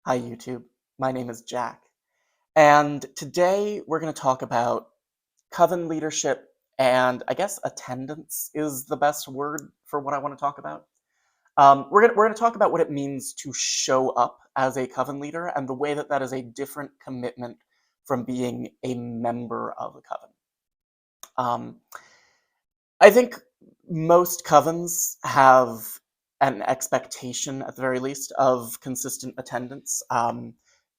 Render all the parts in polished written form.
Hi, YouTube. My name is Jack, and today we're going to talk about coven leadership, and I guess attendance is the best word for what I want to talk about. We're gonna talk about what it means to show up as a coven leader and the way that that is a different commitment from being a member of a coven. Um, I think most covens have an expectation, at the very least, of consistent attendance.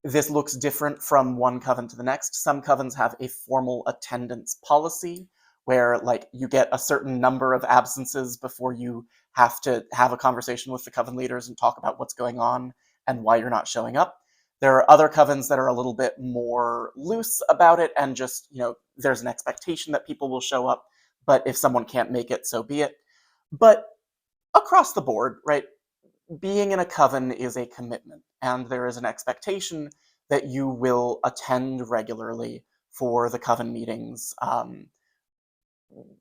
This looks different from one coven to the next. Some covens have a formal attendance policy where, like, you get a certain number of absences before you have to have a conversation with the coven leaders and talk about what's going on and why you're not showing up. There are other covens that are a little bit more loose about it and just, there's an expectation that people will show up, but if someone can't make it, so be it. But across the board, right, being in a coven is a commitment, and there is an expectation that you will attend regularly for the coven meetings,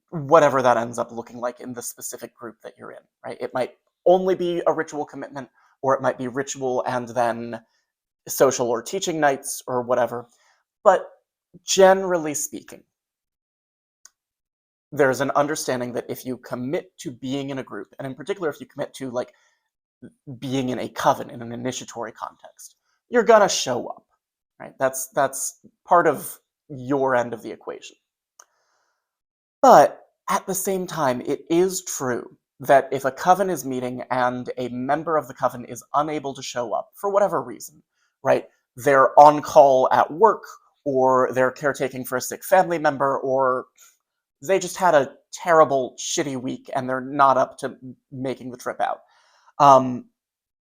whatever that ends up looking like in the specific group that you're in, right? It might only be a ritual commitment, or it might be ritual and then social or teaching nights or whatever. But generally speaking, there's an understanding that if you commit to being in a group, and in particular if you commit to like being in a coven in an initiatory context, you're gonna show up, right? That's part of your end of the equation. But at the same time, it is true that if a coven is meeting and a member of the coven is unable to show up for whatever reason, right? They're on call at work, or they're caretaking for a sick family member, or they just had a terrible, shitty week and they're not up to making the trip out. Um,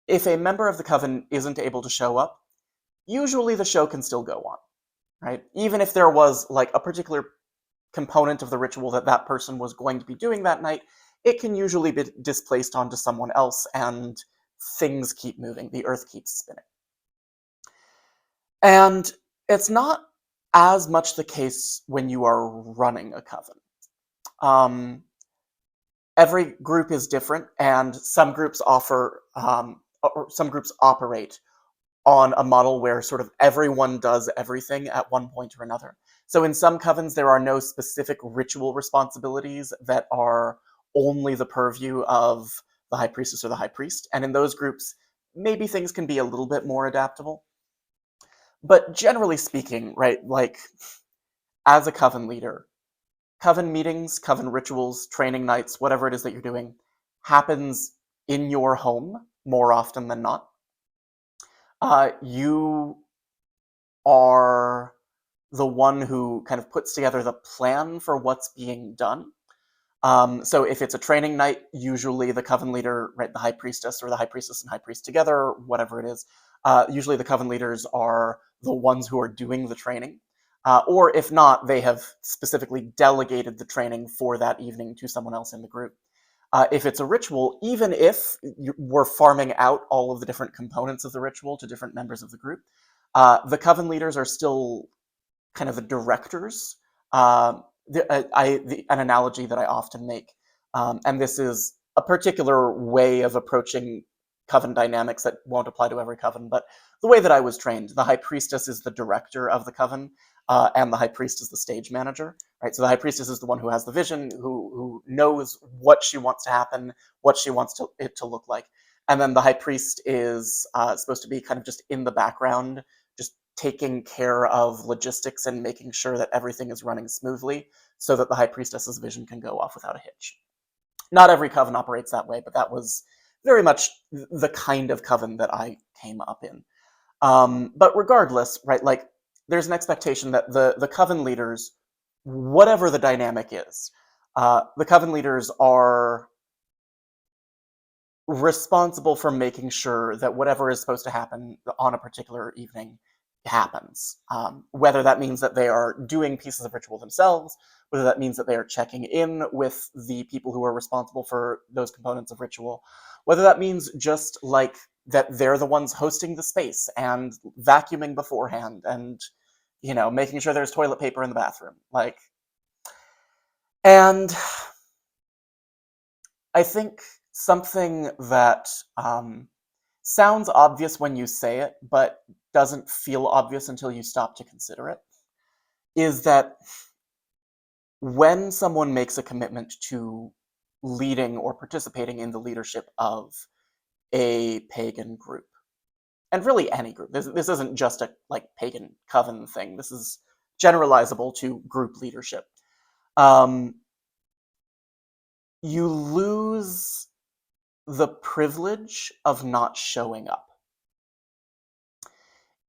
if a member of the coven isn't able to show up, usually the show can still go on, right? Even if there was like a particular component of the ritual that that person was going to be doing that night, it can usually be displaced onto someone else and things keep moving, the earth keeps spinning. And it's not as much the case when you are running a coven. Um, every group is different, and some groups or some groups operate on a model where sort of everyone does everything at one point or another. So in some covens, there are no specific ritual responsibilities that are only the purview of the high priestess or the high priest, and in those groups, maybe things can be a little bit more adaptable. But generally speaking, right, like as a coven leader, coven meetings, coven rituals, training nights, whatever it is that you're doing, happens in your home more often than not. You are the one who kind of puts together the plan for what's being done. So if it's a training night, usually the coven leader, right, the high priestess or the high priestess and high priest together, whatever it is, usually the coven leaders are the ones who are doing the training. Or if not, they have specifically delegated the training for that evening to someone else in the group. If it's a ritual, even if we're farming out all of the different components of the ritual to different members of the group, the coven leaders are still kind of the directors. An analogy that I often make, and this is a particular way of approaching coven dynamics that won't apply to every coven, but the way that I was trained, the high priestess is the director of the coven, and the high priest is the stage manager, right? So the high priestess is the one who has the vision, who knows what she wants to happen, what she wants it to look like. And then the high priest is supposed to be kind of just in the background, just taking care of logistics and making sure that everything is running smoothly so that the high priestess's vision can go off without a hitch. Not every coven operates that way, but that was very much the kind of coven that I came up in. But regardless, right, like there's an expectation that the coven leaders, whatever the dynamic is, the coven leaders are responsible for making sure that whatever is supposed to happen on a particular evening happens. Whether that means that they are doing pieces of ritual themselves, whether that means that they are checking in with the people who are responsible for those components of ritual, whether that means just like that they're the ones hosting the space and vacuuming beforehand and, making sure there's toilet paper in the bathroom. And I think something that sounds obvious when you say it, but doesn't feel obvious until you stop to consider it, is that when someone makes a commitment to leading or participating in the leadership of a pagan group, and really any group, this isn't just a like pagan coven thing, this is generalizable to group leadership, um, you lose the privilege of not showing up.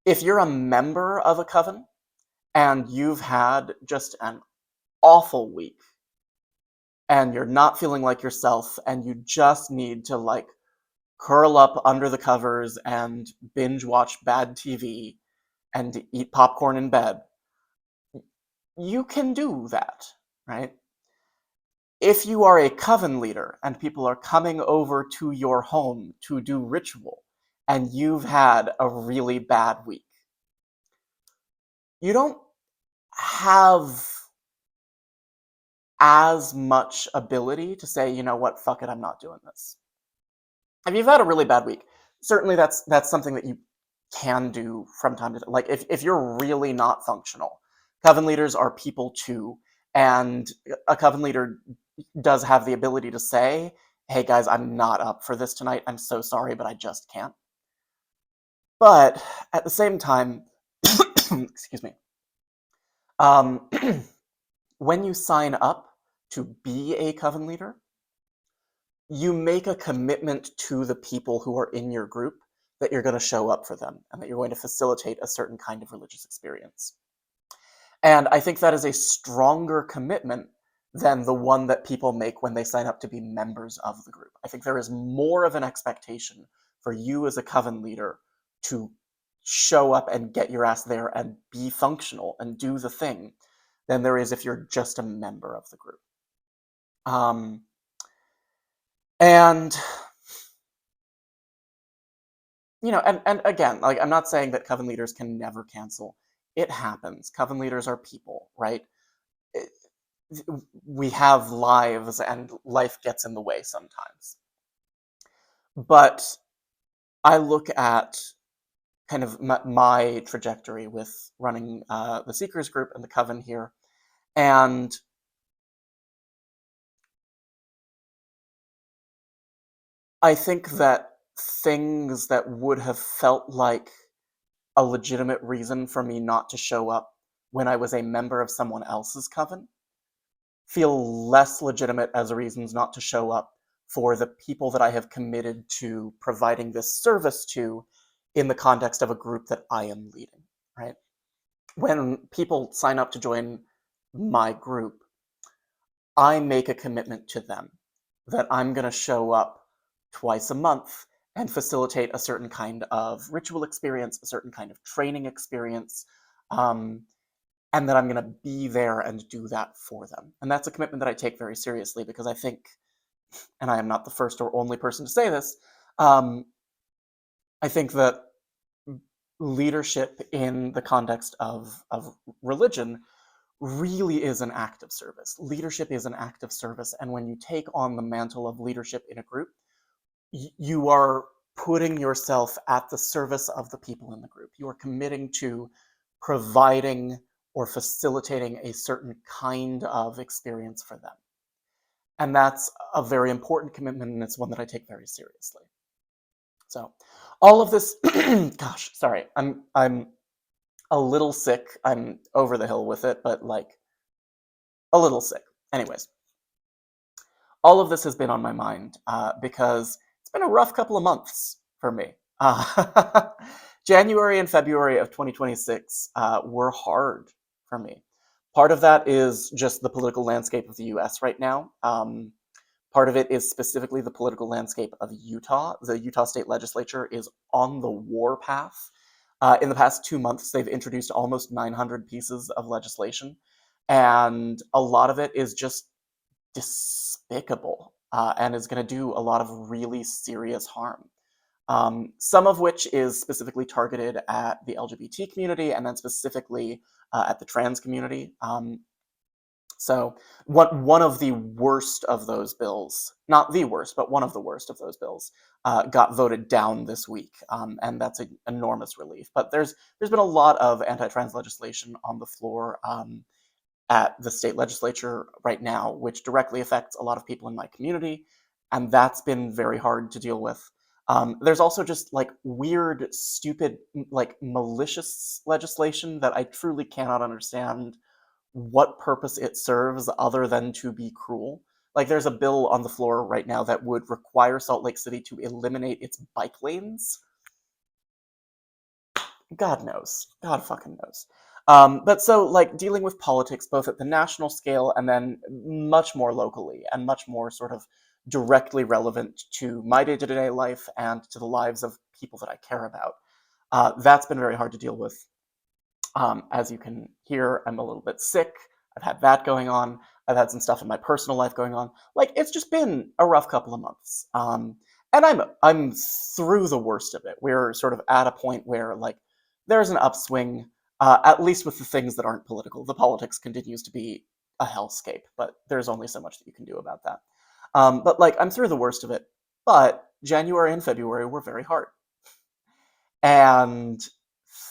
If you're a member of a coven and you've had just an awful week and you're not feeling like yourself and you just need to like curl up under the covers and binge watch bad TV and eat popcorn in bed, you can do that, right? If you are a coven leader and people are coming over to your home to do ritual and you've had a really bad week, you don't have as much ability to say, you know what, fuck it, I'm not doing this. If you've had a really bad week, certainly that's something that you can do from time to time. Like if you're really not functional, coven leaders are people too, and a coven leader does have the ability to say, hey guys, I'm not up for this tonight. I'm so sorry, but I just can't. But at the same time, excuse me, um, when you sign up to be a coven leader, you make a commitment to the people who are in your group that you're going to show up for them and that you're going to facilitate a certain kind of religious experience. And I think that is a stronger commitment than the one that people make when they sign up to be members of the group. I think there is more of an expectation for you as a coven leader to show up and get your ass there and be functional and do the thing than there is if you're just a member of the group. Um, and and again, like I'm not saying that coven leaders can never cancel. It happens. Coven leaders are people, right? It- we have lives and life gets in the way sometimes. But I look at kind of my trajectory with running the Seekers group and the Coven here, and I think that things that would have felt like a legitimate reason for me not to show up when I was a member of someone else's coven feel less legitimate as reasons not to show up for the people that I have committed to providing this service to in the context of a group that I am leading, right? When people sign up to join my group, I make a commitment to them that I'm going to show up twice a month and facilitate a certain kind of ritual experience, a certain kind of training experience, um, and that I'm going to be there and do that for them. And that's a commitment that I take very seriously because I think, and I am not the first or only person to say this, um, I think that leadership in the context of religion really is an act of service. Leadership is an act of service, and when you take on the mantle of leadership in a group, you are putting yourself at the service of the people in the group. You are committing to providing or facilitating a certain kind of experience for them. And that's a very important commitment, and it's one that I take very seriously. So, all of this, gosh, sorry, I'm a little sick. I'm over the hill with it, but like a little sick. Anyways, all of this has been on my mind because it's been a rough couple of months for me. January and February of 2026 were hard for me. Part of that is just the political landscape of the US right now. Part of it is specifically the political landscape of Utah. The Utah state legislature is on the war path. In the past 2 months, they've introduced almost 900 pieces of legislation, and a lot of it is just despicable and is going to do a lot of really serious harm. Some of which is specifically targeted at the LGBT community and then specifically at the trans community. So one of the worst of those bills, not the worst, but one of the worst of those bills, got voted down this week, and that's an enormous relief. But there's been a lot of anti-trans legislation on the floor at the state legislature right now, which directly affects a lot of people in my community, and that's been very hard to deal with. There's also just like weird, stupid, like malicious legislation that I truly cannot understand what purpose it serves other than to be cruel. Like, there's a bill on the floor right now that would require Salt Lake City to eliminate its bike lanes. God knows. God fucking knows. But so, like, dealing with politics both at the national scale and then much more locally and much more sort of directly relevant to my day-to-day life and to the lives of people that I care about. That's been very hard to deal with. As you can hear, I'm a little bit sick. I've had that going on. I've had some stuff in my personal life going on. Like, it's just been a rough couple of months. And I'm through the worst of it. We're sort of at a point where like there's an upswing, at least with the things that aren't political. The politics continues to be a hellscape, but there's only so much that you can do about that. But like, I'm through the worst of it. But January and February were very hard. And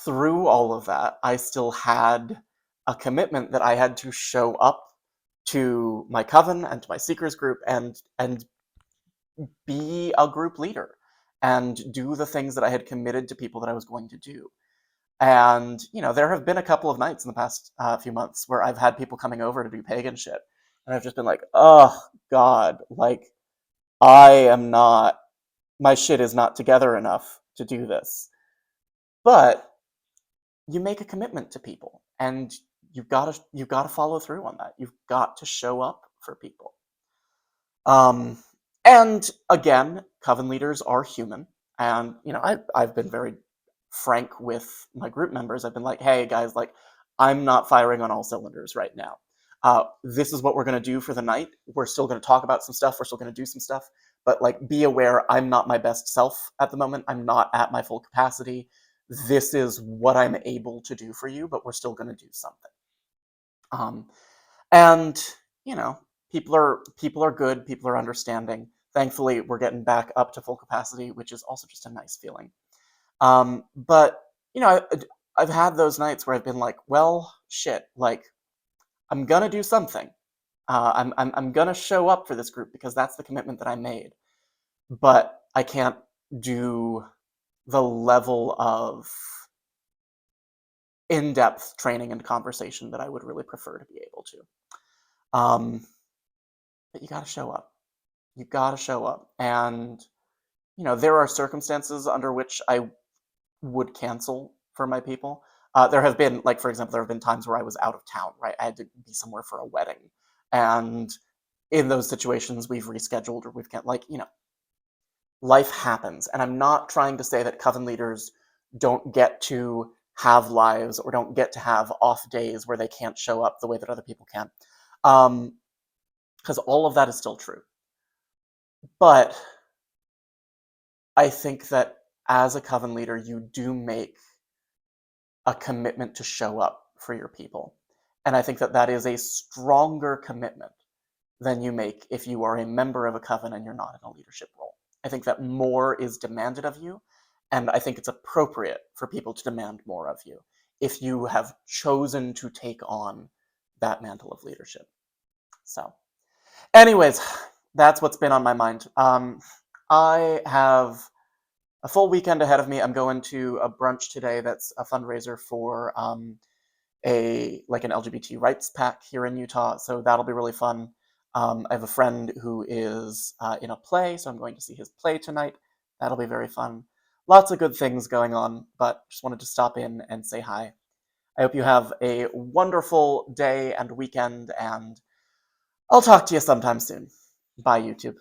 through all of that, I still had a commitment that I had to show up to my coven and to my seekers group and be a group leader and do the things that I had committed to people that I was going to do. And there have been a couple of nights in the past few months where I've had people coming over to do pagan shit, and I've just been like, oh God, like I am not, my shit is not together enough to do this. But you make a commitment to people, and you've got to follow through on that. You've got to show up for people. Um, and again, coven leaders are human, and I've been very frank with my group members. I've been like, hey guys, like I'm not firing on all cylinders right now. This is what we're going to do for the night. We're still going to talk about some stuff. We're still going to do some stuff. But like, be aware, I'm not my best self at the moment. I'm not at my full capacity. This is what I'm able to do for you, but we're still going to do something. Um, and people are good. People are understanding. Thankfully, we're getting back up to full capacity, which is also just a nice feeling. But I've had those nights where I've been like, well, shit, like I'm gonna do something. I'm gonna show up for this group because that's the commitment that I made. But I can't do the level of in-depth training and conversation that I would really prefer to be able to. But you gotta show up. You gotta show up. And there are circumstances under which I would cancel for my people. There have been, like, for example, there have been times where I was out of town, right? I had to be somewhere for a wedding. And in those situations, we've rescheduled or we've life happens. And I'm not trying to say that coven leaders don't get to have lives or don't get to have off days where they can't show up the way that other people can. Because all of that is still true. But I think that as a coven leader, you do make a commitment to show up for your people. And I think that that is a stronger commitment than you make if you are a member of a coven and you're not in a leadership role. I think that more is demanded of you, and I think it's appropriate for people to demand more of you if you have chosen to take on that mantle of leadership. So, anyways, that's what's been on my mind. I have a full weekend ahead of me. I'm going to a brunch today that's a fundraiser for an LGBT rights pack here in Utah, so that'll be really fun. I have a friend who is in a play, so I'm going to see his play tonight. That'll be very fun. Lots of good things going on, but just wanted to stop in and say hi. I hope you have a wonderful day and weekend, and I'll talk to you sometime soon. Bye, YouTube.